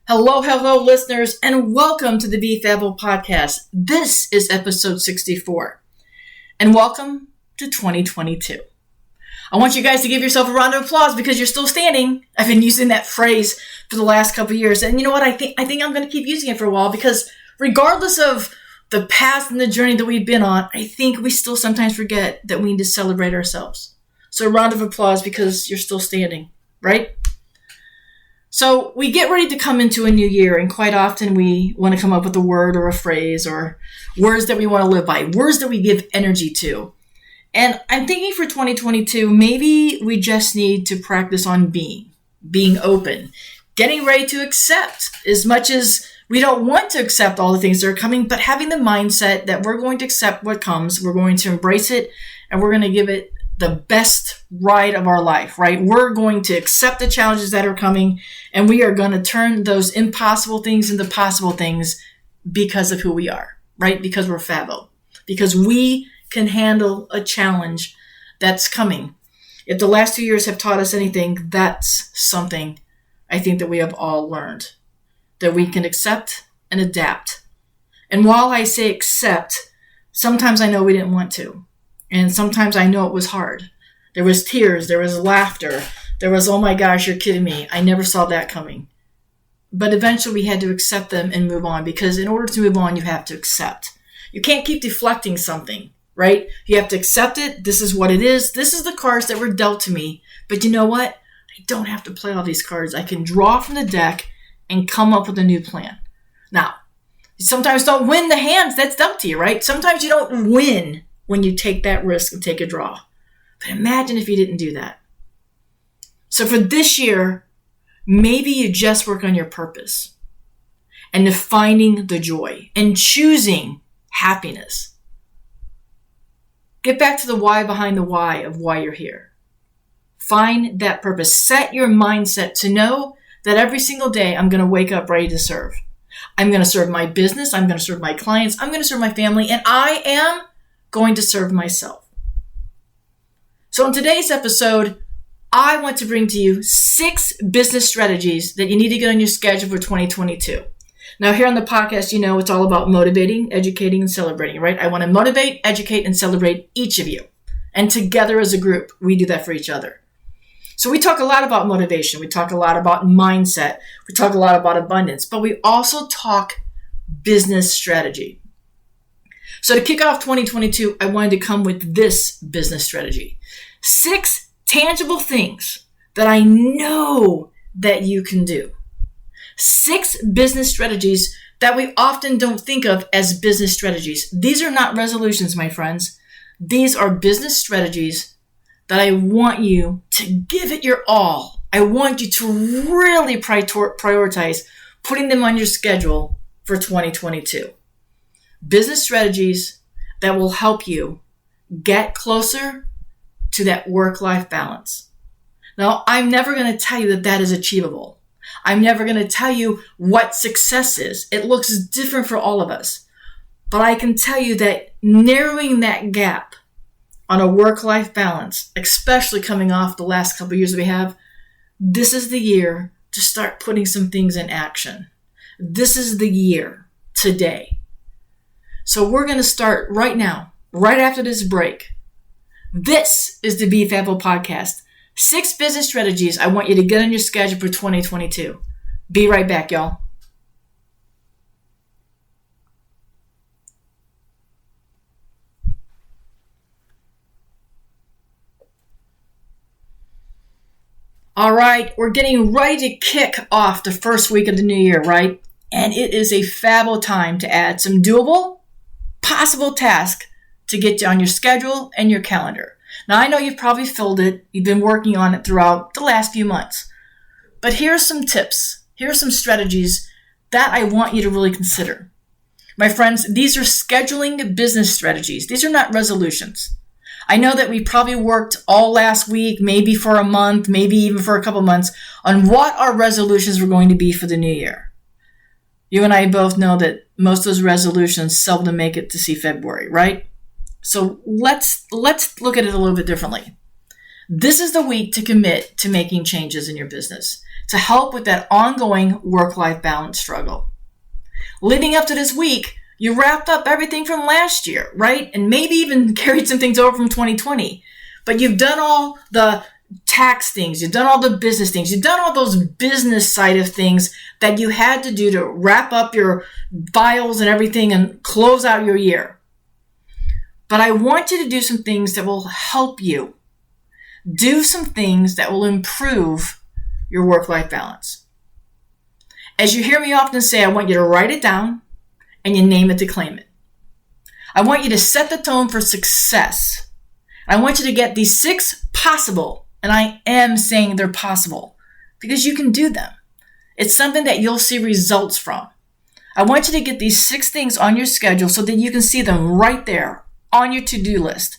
Hello, listeners, and welcome to the fabbo podcast. This is episode 64, and welcome to 2022. I want you guys to give yourself a round of applause because you're still standing. I've been using that phrase for the last couple of years, and you know what? I think I'm going to keep using it for a while because regardless of the path and the journey that we've been on, I think we still sometimes forget that we need to celebrate ourselves. So a round of applause because you're still standing, right? So we get ready to come into a new year, and quite often we want to come up with a word or a phrase or words that we want to live by, words that we give energy to. And I'm thinking for 2022, maybe we just need to practice on being open, getting ready to accept as much as we don't want to accept all the things that are coming, but having the mindset that we're going to accept what comes, we're going to embrace it, and we're going to give it the best ride of our life, right? We're going to accept the challenges that are coming, and we are going to turn those impossible things into possible things because of who we are, right? Because we're fabbo, because we can handle a challenge that's coming. If the last 2 years have taught us anything, that's something I think that we have all learned, that we can accept and adapt. And while I say accept, sometimes I know we didn't want to. And sometimes I know it was hard. There was tears, there was laughter, there was, oh my gosh, you're kidding me. I never saw that coming. But eventually we had to accept them and move on, because in order to move on, you have to accept. You can't keep deflecting something, right? You have to accept it. This is what it is. This is the cards that were dealt to me. But you know what? I don't have to play all these cards. I can draw from the deck and come up with a new plan. Now, you sometimes don't win the hands that's dealt to you, right? Sometimes you don't win when you take that risk and take a draw. But imagine if you didn't do that. So for this year, maybe you just work on your purpose and defining the joy and choosing happiness. Get back to the why behind the why of why you're here. Find that purpose. Set your mindset to know that every single day I'm going to wake up ready to serve. I'm going to serve my business. I'm going to serve my clients. I'm going to serve my family. And I am going to serve myself. So in today's episode, I want to bring to you 6 business strategies that you need to get on your schedule for 2022. Now here on the podcast, you know, it's all about motivating, educating, and celebrating, right? I want to motivate, educate, and celebrate each of you. And together as a group, we do that for each other. So we talk a lot about motivation. We talk a lot about mindset. We talk a lot about abundance, but we also talk business strategy. So to kick off 2022, I wanted to come with this business strategy. 6 tangible things that I know that you can do. 6 business strategies that we often don't think of as business strategies. These are not resolutions, my friends. These are business strategies that I want you to give it your all. I want you to really prioritize putting them on your schedule for 2022. Business strategies that will help you get closer to that work-life balance. Now, I'm never going to tell you that that is achievable. I'm never going to tell you what success is. It looks different for all of us. But I can tell you that narrowing that gap on a work-life balance, especially coming off the last couple of years that we have, this is the year to start putting some things in action. This is the year, today. So we're going to start right now, right after this break. This is the fabbo podcast. 6 business strategies I want you to get on your schedule for 2022. Be right back, y'all. All right, we're getting ready to kick off the first week of the new year, right? And it is a fabbo time to add some doable, possible tasks to get you on your schedule and your calendar. Now, I know you've probably filled it. You've been working on it throughout the last few months. But here are some tips. Here are some strategies that I want you to really consider. My friends, these are scheduling business strategies. These are not resolutions. I know that we probably worked all last week, maybe for a month, maybe even for a couple months, on what our resolutions were going to be for the new year. You and I both know that most of those resolutions seldom make it to see February, right? So let's look at it a little bit differently. This is the week to commit to making changes in your business, to help with that ongoing work-life balance struggle. Leading up to this week, you wrapped up everything from last year, right? And maybe even carried some things over from 2020. But you've done all the tax things, you've done all the business things, you've done all those business side of things that you had to do to wrap up your files and everything and close out your year. But I want you to do some things that will help you. Do some things that will improve your work-life balance. As you hear me often say, I want you to write it down and you name it to claim it. I want you to set the tone for success. I want you to get these 6 possible, and I am saying they're possible because you can do them. It's something that you'll see results from. I want you to get these 6 things on your schedule so that you can see them right there on your to-do list.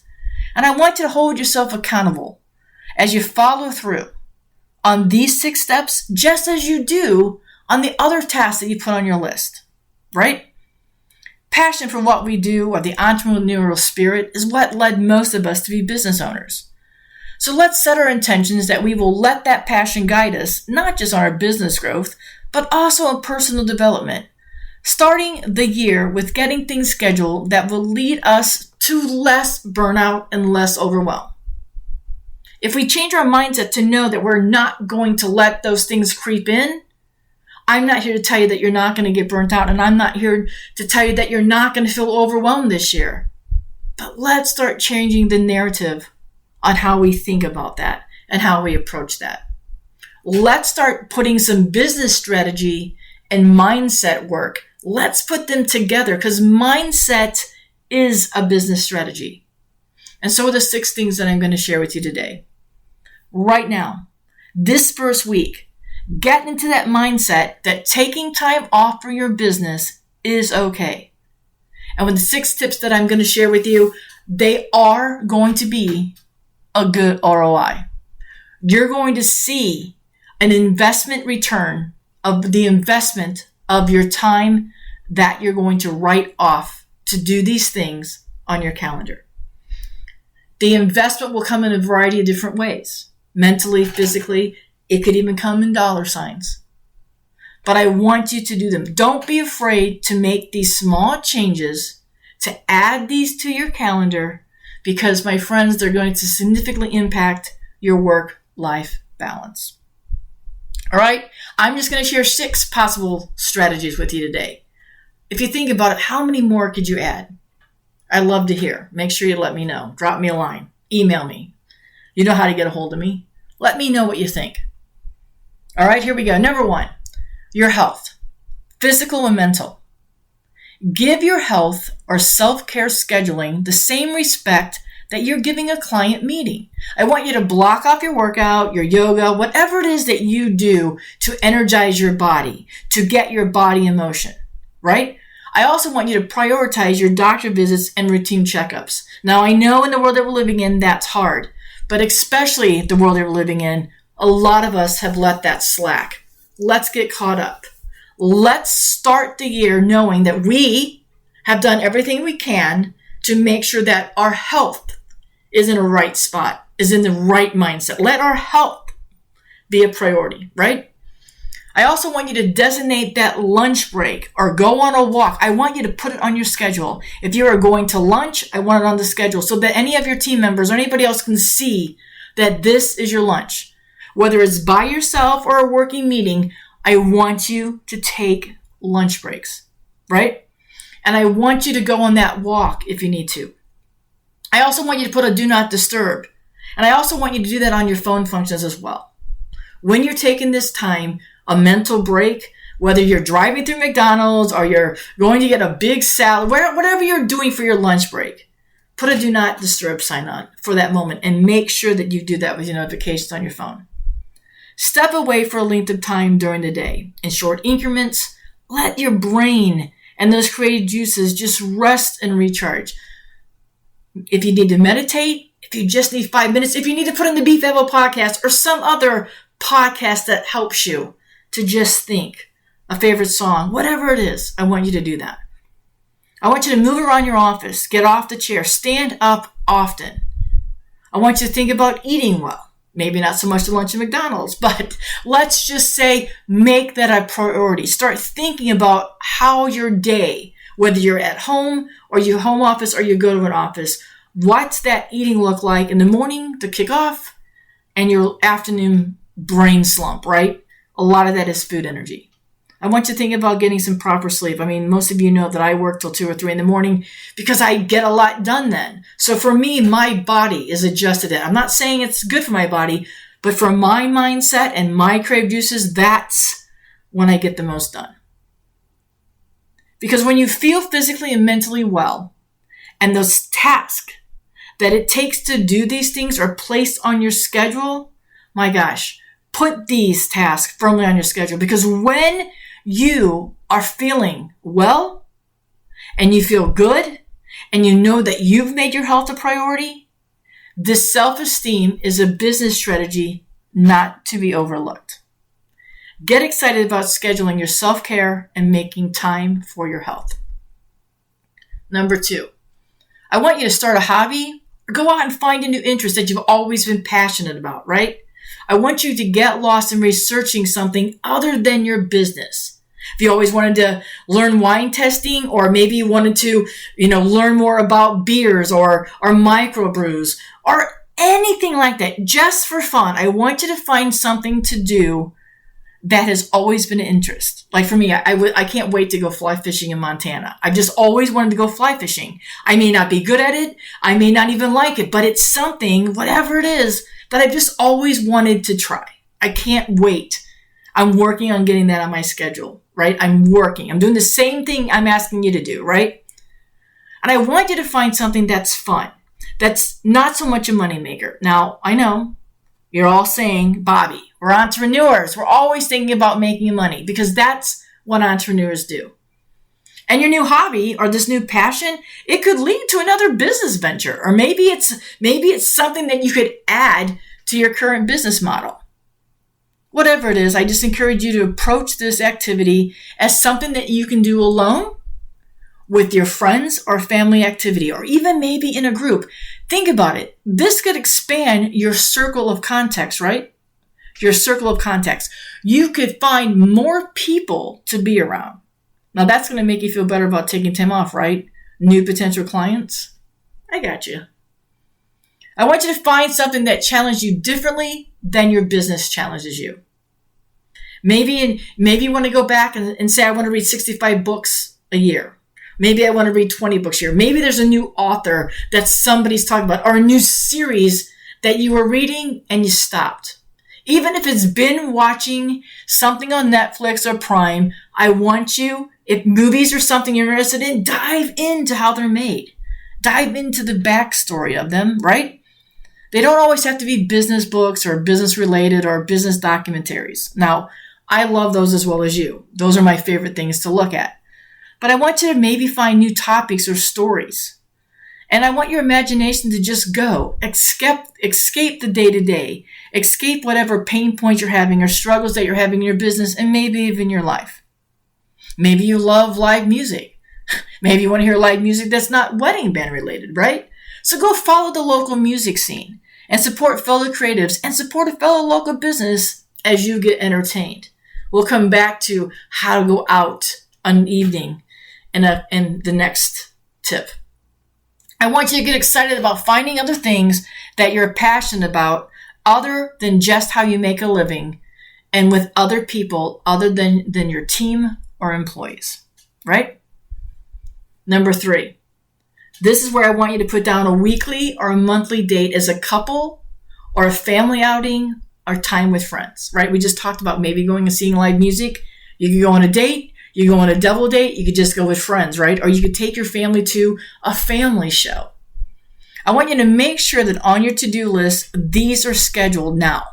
And I want you to hold yourself accountable as you follow through on these 6 steps, just as you do on the other tasks that you put on your list, right? Passion for what we do, or the entrepreneurial spirit, is what led most of us to be business owners. So let's set our intentions that we will let that passion guide us, not just on our business growth, but also on personal development. Starting the year with getting things scheduled that will lead us to less burnout and less overwhelm. If we change our mindset to know that we're not going to let those things creep in, I'm not here to tell you that you're not going to get burnt out, and I'm not here to tell you that you're not going to feel overwhelmed this year. But let's start changing the narrative on how we think about that and how we approach that. Let's start putting some business strategy and mindset work. Let's put them together because mindset is a business strategy. And so are the 6 things that I'm going to share with you today. Right now, this first week, get into that mindset that taking time off for your business is okay. And with the 6 tips that I'm going to share with you, they are going to be a good ROI. You're going to see an investment return of the investment of your time that you're going to write off to do these things on your calendar. The investment will come in a variety of different ways. Mentally, physically, it could even come in dollar signs. But I want you to do them. Don't be afraid to make these small changes, to add these to your calendar, because, my friends, they're going to significantly impact your work-life balance. All right? I'm just going to share 6 possible strategies with you today. If you think about it, how many more could you add? I'd love to hear. Make sure you let me know. Drop me a line. Email me. You know how to get a hold of me. Let me know what you think. All right, here we go. Number 1, your health, physical and mental. Give your health or self-care scheduling the same respect that you're giving a client meeting. I want you to block off your workout, your yoga, whatever it is that you do to energize your body, to get your body in motion, right? I also want you to prioritize your doctor visits and routine checkups. Now, I know in the world that we're living in, that's hard, but especially the world that we're living in, a lot of us have let that slack. Let's get caught up. Let's start the year knowing that we have done everything we can to make sure that our health is in a right spot, is in the right mindset. Let our health be a priority, right? I also want you to designate that lunch break or go on a walk. I want you to put it on your schedule. If you are going to lunch, I want it on the schedule so that any of your team members or anybody else can see that this is your lunch. Whether it's by yourself or a working meeting, I want you to take lunch breaks, right? And I want you to go on that walk if you need to. I also want you to put a do not disturb. And I also want you to do that on your phone functions as well. When you're taking this time, a mental break, whether you're driving through McDonald's or you're going to get a big salad, whatever you're doing for your lunch break, put a do not disturb sign on for that moment and make sure that you do that with your notifications on your phone. Step away for a length of time during the day. In short increments, let your brain and those creative juices just rest and recharge. If you need to meditate, if you just need 5 minutes, if you need to put in the Be Fabbo podcast or some other podcast that helps you to just think, a favorite song, whatever it is, I want you to do that. I want you to move around your office, get off the chair, stand up often. I want you to think about eating well. Maybe not so much the lunch at McDonald's, but let's just say make that a priority. Start thinking about how your day, whether you're at home or your home office or you go to an office, what's that eating look like in the morning to kick off and your afternoon brain slump, right? A lot of that is food energy. I want you to think about getting some proper sleep. I mean, most of you know that I work till 2 or 3 in the morning because I get a lot done then. So for me, my body is adjusted to it. I'm not saying it's good for my body, but for my mindset and my crave juices, that's when I get the most done. Because when you feel physically and mentally well, and those tasks that it takes to do these things are placed on your schedule, my gosh, put these tasks firmly on your schedule. Because when you are feeling well and you feel good and you know that you've made your health a priority, this self-esteem is a business strategy not to be overlooked. Get excited about scheduling your self-care and making time for your health. Number 2, I want you to start a hobby or go out and find a new interest that you've always been passionate about, right? I want you to get lost in researching something other than your business. If you always wanted to learn wine testing, or maybe you wanted to, learn more about beers or microbrews or anything like that, just for fun, I want you to find something to do that has always been an interest. Like for me, I can't wait to go fly fishing in Montana. I've just always wanted to go fly fishing. I may not be good at it. I may not even like it, but it's something, whatever it is, that I've just always wanted to try. I can't wait. I'm working on getting that on my schedule, right? I'm doing the same thing I'm asking you to do, right? And I want you to find something that's fun, that's not so much a moneymaker. Now, I know you're all saying, Bobby, we're entrepreneurs. We're always thinking about making money because that's what entrepreneurs do. And your new hobby or this new passion, it could lead to another business venture, or maybe it's something that you could add to your current business model. Whatever it is, I just encourage you to approach this activity as something that you can do alone, with your friends or family activity, or even maybe in a group. Think about it. This could expand your circle of contacts, right? Your circle of contacts. You could find more people to be around. Now that's going to make you feel better about taking time off, right? New potential clients. I got you. I want you to find something that challenges you differently than your business challenges you. Maybe you want to go back and say, I want to read 65 books a year. Maybe I want to read 20 books a year. Maybe there's a new author that somebody's talking about, or a new series that you were reading and you stopped. Even if it's been watching something on Netflix or Prime, I want you, if movies are something you're interested in, dive into how they're made. Dive into the backstory of them, right? They don't always have to be business books or business related or business documentaries. Now, I love those as well as you. Those are my favorite things to look at. But I want you to maybe find new topics or stories. And I want your imagination to just go, escape the day-to-day, escape whatever pain points you're having or struggles that you're having in your business and maybe even your life. Maybe you love live music. Maybe you want to hear live music that's not wedding band related, right? So go follow the local music scene and support fellow creatives and support a fellow local business as you get entertained. We'll come back to how to go out on an evening in the next tip. I want you to get excited about finding other things that you're passionate about other than just how you make a living and with other people other than your team or employees, right? Number 3, this is where I want you to put down a weekly or a monthly date as a couple or a family outing or time with friends, right? We just talked about maybe going and seeing live music. You could go on a date. You go on a double date. You could just go with friends, right? Or you could take your family to a family show. I want you to make sure that on your to-do list, these are scheduled now.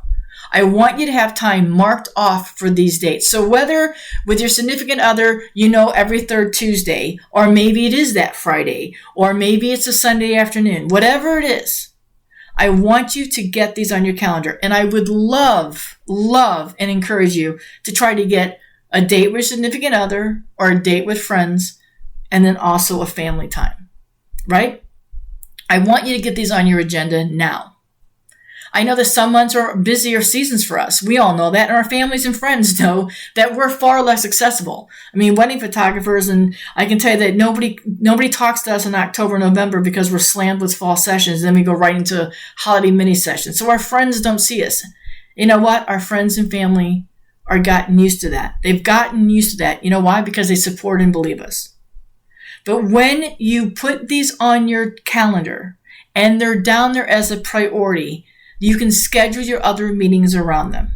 I want you to have time marked off for these dates. So whether with your significant other, every third Tuesday, or maybe it is that Friday, or maybe it's a Sunday afternoon, whatever it is, I want you to get these on your calendar. And I would love, and encourage you to try to get a date with a significant other or a date with friends, and then also a family time, right? I want you to get these on your agenda now. I know that some months are busier seasons for us. We all know that, and our families and friends know that we're far less accessible. I mean, wedding photographers, and I can tell you that nobody talks to us in October, November because we're slammed with fall sessions. Then we go right into holiday mini sessions. So our friends don't see us. You know what? Our friends and family are gotten used to that. They've gotten used to that. You know why? Because they support and believe us. But when you put these on your calendar and they're down there as a priority, you can schedule your other meetings around them.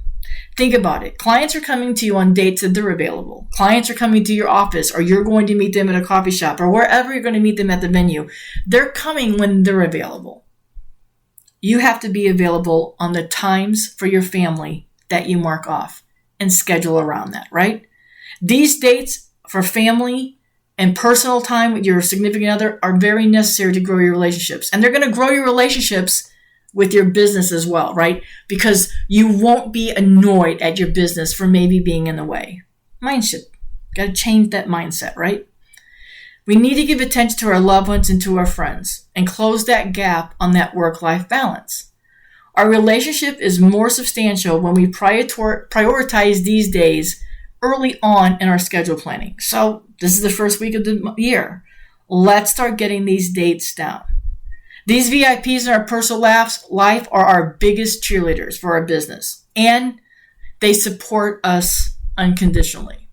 Think about it. Clients are coming to you on dates that they're available. Clients are coming to your office, or you're going to meet them at a coffee shop, or wherever you're going to meet them at the venue. They're coming when they're available. You have to be available on the times for your family that you mark off and schedule around that, right? These dates for family and personal time with your significant other are very necessary to grow your relationships. And they're going to grow your relationships with your business as well, right? Because you won't be annoyed at your business for maybe being in the way. Mindset. Got to change that mindset, right? We need to give attention to our loved ones and to our friends and close that gap on that work-life balance. Our relationship is more substantial when we prioritize these days early on in our schedule planning. So this is the first week of the year. Let's start getting these dates down. These VIPs in our personal life are our biggest cheerleaders for our business, and they support us unconditionally.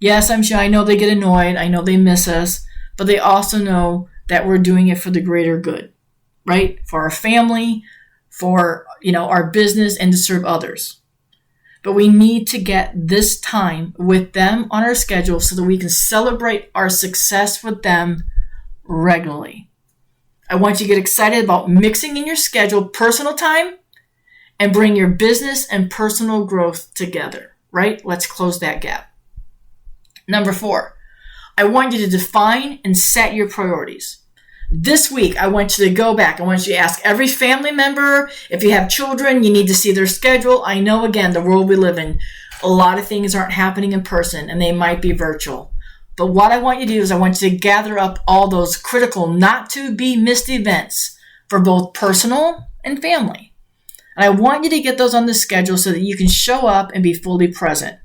Yes, I'm sure I know they get annoyed. I know they miss us, but they also know that we're doing it for the greater good, right? For our family, for, our business, and to serve others. But we need to get this time with them on our schedule so that we can celebrate our success with them regularly. I want you to get excited about mixing in your schedule personal time and bring your business and personal growth together, right? Let's close that gap. Number 4, I want you to define and set your priorities. This week, I want you to go back. I want you to ask every family member. If you have children, you need to see their schedule. I know, again, the world we live in, a lot of things aren't happening in person and they might be virtual. But what I want you to do is I want you to gather up all those critical, not to be missed events for both personal and family. And I want you to get those on the schedule so that you can show up and be fully present.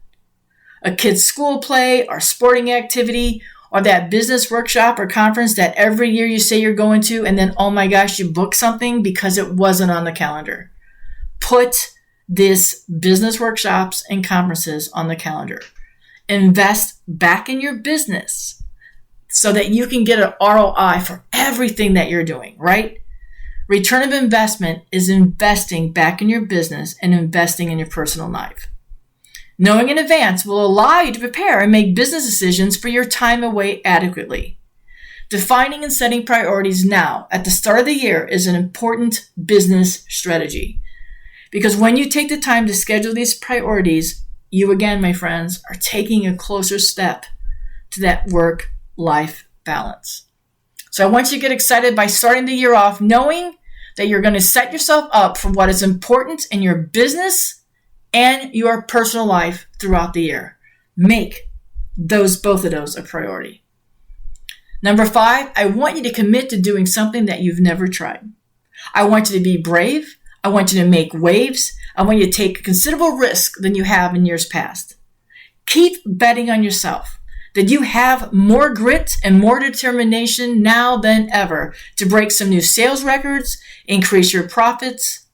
A kid's school play or sporting activity or that business workshop or conference that every year you say you're going to and then, oh my gosh, you booked something because it wasn't on the calendar. Put this business workshops and conferences on the calendar. Invest back in your business so that you can get an ROI for everything that you're doing, right? Return of investment is investing back in your business and investing in your personal life. Knowing in advance will allow you to prepare and make business decisions for your time away adequately. Defining and setting priorities now at the start of the year is an important business strategy. Because when you take the time to schedule these priorities, you again, my friends, are taking a closer step to that work-life balance. So I want you to get excited by starting the year off knowing that you're going to set yourself up for what is important in your business and your personal life throughout the year. Make both of those a priority. Number 5, I want you to commit to doing something that you've never tried. I want you to be brave. I want you to make waves. I want you to take considerable risk than you have in years past. Keep betting on yourself that you have more grit and more determination now than ever to break some new sales records, increase your profits,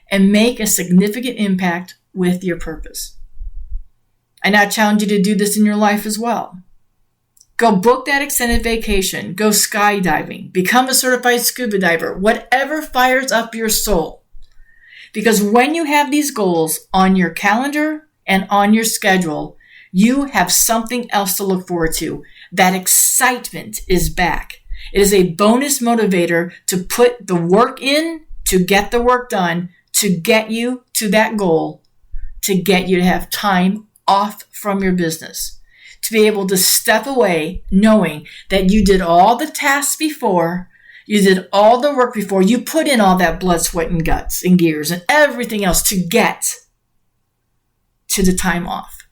and make a significant impact with your purpose. I now challenge you to do this in your life as well. Go book that extended vacation. Go skydiving. Become a certified scuba diver. Whatever fires up your soul. Because when you have these goals on your calendar and on your schedule, you have something else to look forward to. That excitement is back. It is a bonus motivator to put the work in, to get the work done, to get you to that goal, to get you to have time off from your business, to be able to step away knowing that you did all the tasks before. You did all the work before. You put in all that blood, sweat, and guts and gears and everything else to get to the time off.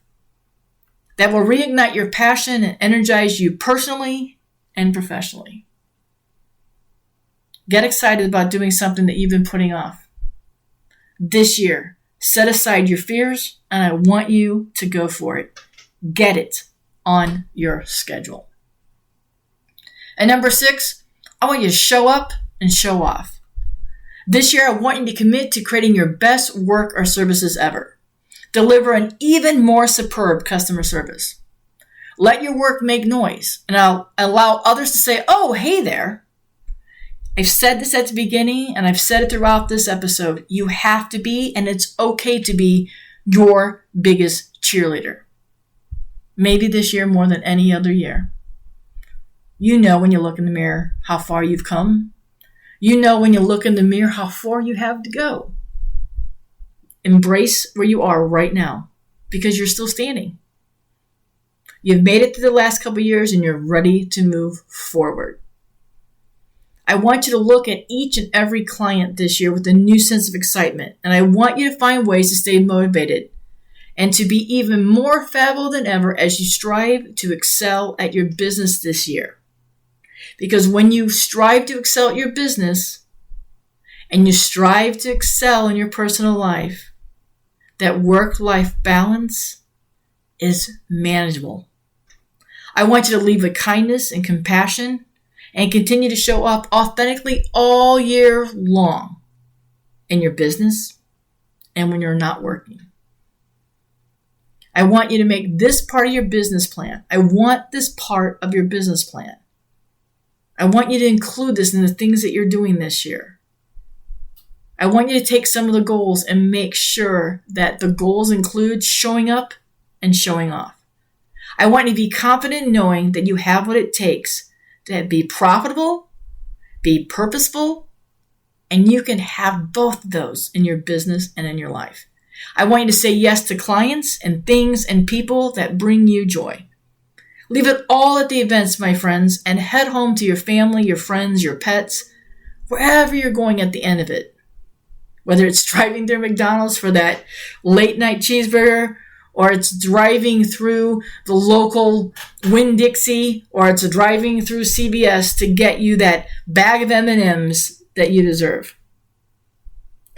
That will reignite your passion and energize you personally and professionally. Get excited about doing something that you've been putting off. this year, set aside your fears, and I want you to go for it. Get it on your schedule. And number 6, I want you to show up and show off. This year, I want you to commit to creating your best work or services ever. Deliver an even more superb customer service. Let your work make noise and allow others to say, oh, hey there. I've said this at the beginning and I've said it throughout this episode. You have to be, and it's okay to be, your biggest cheerleader. Maybe this year more than any other year. You know when you look in the mirror how far you've come. You know when you look in the mirror how far you have to go. Embrace where you are right now because you're still standing. You've made it through the last couple of years and you're ready to move forward. I want you to look at each and every client this year with a new sense of excitement. And I want you to find ways to stay motivated and to be even more fabbo than ever as you strive to excel at your business this year. Because when you strive to excel at your business and you strive to excel in your personal life, that work-life balance is manageable. I want you to lead with kindness and compassion and continue to show up authentically all year long in your business and when you're not working. I want you to make this part of your business plan. I want this part of your business plan. I want you to include this in the things that you're doing this year. I want you to take some of the goals and make sure that the goals include showing up and showing off. I want you to be confident knowing that you have what it takes to be profitable, be purposeful, and you can have both of those in your business and in your life. I want you to say yes to clients and things and people that bring you joy. Leave it all at the events, my friends, and head home to your family, your friends, your pets, wherever you're going at the end of it. Whether it's driving through McDonald's for that late night cheeseburger, or it's driving through the local Winn-Dixie, or it's driving through CVS to get you that bag of M&Ms that you deserve.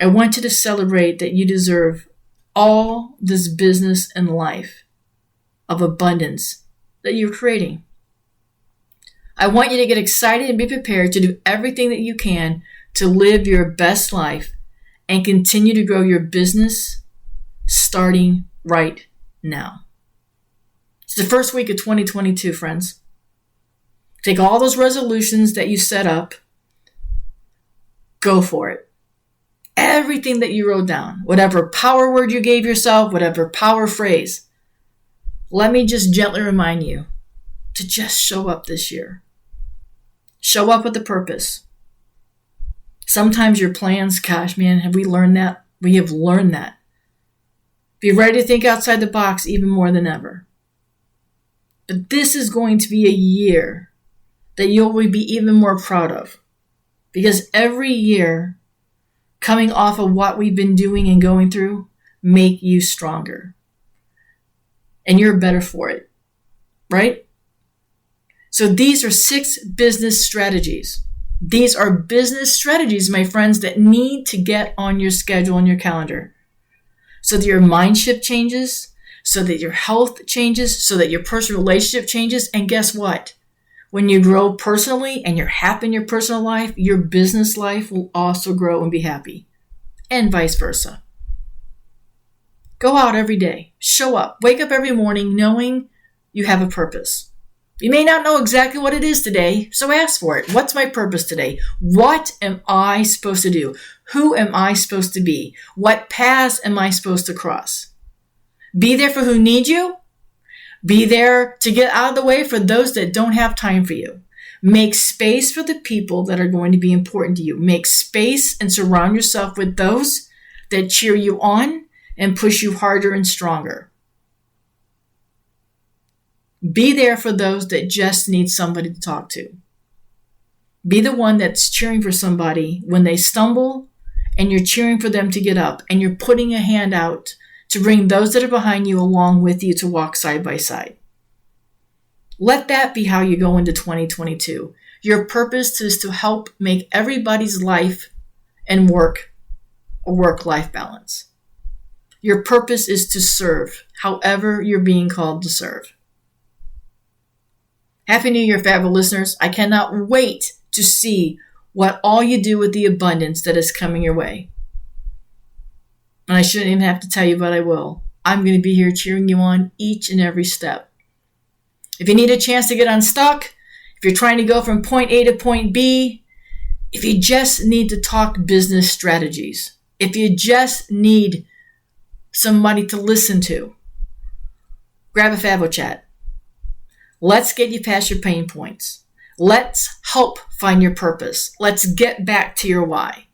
I want you to celebrate that you deserve all this business and life of abundance that you're creating. I want you to get excited and be prepared to do everything that you can to live your best life and continue to grow your business starting right now. It's the first week of 2022, friends. Take all those resolutions that you set up, go for it. Everything that you wrote down, whatever power word you gave yourself, whatever power phrase, let me just gently remind you to just show up this year. Show up with a purpose. Sometimes your plans, gosh, man, have we learned that? We have learned that. Be ready to think outside the box even more than ever. But this is going to be a year that you'll be even more proud of. Because every year, coming off of what we've been doing and going through, make you stronger. And you're better for it, right? So these are 6 business strategies. These are business strategies, my friends, that need to get on your schedule and your calendar. So that your mind shift changes, so that your health changes, so that your personal relationship changes. And guess what? When you grow personally and you're happy in your personal life, your business life will also grow and be happy. And vice versa. Go out every day. Show up. Wake up every morning knowing you have a purpose. You may not know exactly what it is today, so ask for it. What's my purpose today? What am I supposed to do? Who am I supposed to be? What paths am I supposed to cross? Be there for who need you. Be there to get out of the way for those that don't have time for you. Make space for the people that are going to be important to you. Make space and surround yourself with those that cheer you on and push you harder and stronger. Be there for those that just need somebody to talk to. Be the one that's cheering for somebody when they stumble and you're cheering for them to get up and you're putting a hand out to bring those that are behind you along with you to walk side by side. Let that be how you go into 2022. Your purpose is to help make everybody's life and work a work-life balance. Your purpose is to serve, however you're being called to serve. Happy New Year, fabbo listeners. I cannot wait to see what all you do with the abundance that is coming your way. And I shouldn't even have to tell you, but I will. I'm going to be here cheering you on each and every step. If you need a chance to get unstuck, if you're trying to go from point A to point B, if you just need to talk business strategies, if you just need somebody to listen to, grab a fabbo chat. Let's get you past your pain points. Let's help find your purpose. Let's get back to your why.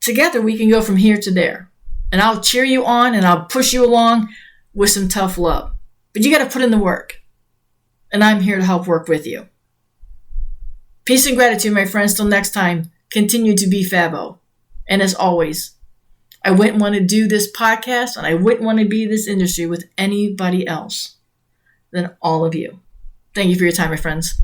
Together we can go from here to there. And I'll cheer you on and I'll push you along with some tough love. But you got to put in the work. And I'm here to help work with you. Peace and gratitude, my friends. Till next time, continue to be fabbo. And as always, I wouldn't want to do this podcast and I wouldn't want to be in this industry with anybody else than all of you. Thank you for your time, my friends.